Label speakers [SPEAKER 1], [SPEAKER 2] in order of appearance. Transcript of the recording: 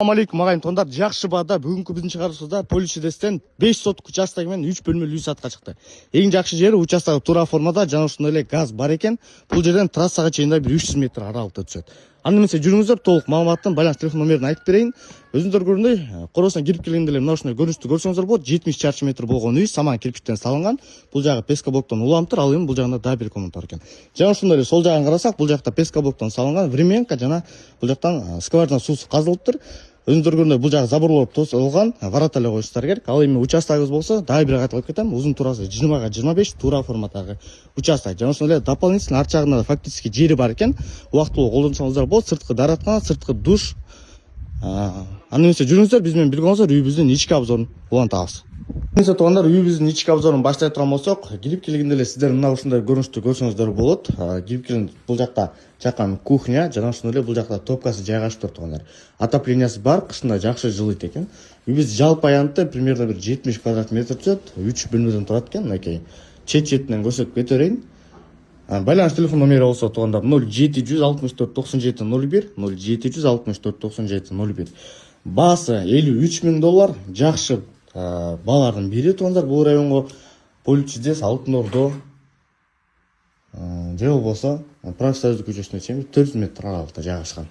[SPEAKER 1] Assalamualaikum ағайын тондар, жақшы бада бүгінгі біздің шығарысында поличедестен 5 сотық участок мен 3 бөлмелі үй сатқа шықты. Ең жақсы жері участағы тура формада жана ушундай газ бар екен. Бұл жерден трассаға чейин бір 300 метр аралықта түседі. Аны менсе жүріңіздер, толық маалыматтын байланыш телефон номерін айтып берейін. Өзүңүздөр көргөндөй, коросуна кирип келгенде эле мына ушундай көрүнүштү көрсөңүздөр болот. 70 чарчы метр болгон үй саман кирпичтен салынган. Бул жагы пескоблоктон уламтыр, ал эми бул жагында да бир комната бар экен. Жана ушундай эле сол жагын карасак, бул жакта пескоблоктон салынган временка жана бул жактан скважина суусу казылыптыр. Өзүңүздөр көргөндөй бул жагы заборлоп тосулган, ворота эле коюштар керек. Ал эми участогубуз болсо, дагы бир кайталап кетем. Узун турасы 20 га 25 тура форматагы участок. Жана ошондой эле дополнительно арт жагында фактически жери бар экен. Убактылуу колдонсоңуздар болот. Сырткы даараткана, сырткы душ. Аны эмесе жүрүңүздөр, биз менен бирге болсоңуздар үйүбүздүн ички обзорун улантабыз. Эмесе туугандар, үйүбүздүн ички обзорун баштай турган болсок, кирип келгенде эле сиздер мына ушундай көрүнүштү көрсөңүздөр болот. Кирип келгенде бул жакта жакан кухня, жана ошондой эле бул жакта топкасы жайгашып тур туугандар. Отоплениясы бар, кышында жакшы жылыйт экен. Үйүбүз жалпы аянты примерно бир 70 квадрат метр түзөт, 3 бөлмөдөн турат экен, мынакей. Чет-четинен көрсөтүп кете берейин. Байланыш телефон номери болсо туугандар 0764 97 01 0764 97 01. Баасы $53,000, жакшы баалардын бири туугандар бул районго поличедес Алтын Ордо же болбосо Профсоюздук көчөсүнө чейин 400 метр аралыкта жайгашкан.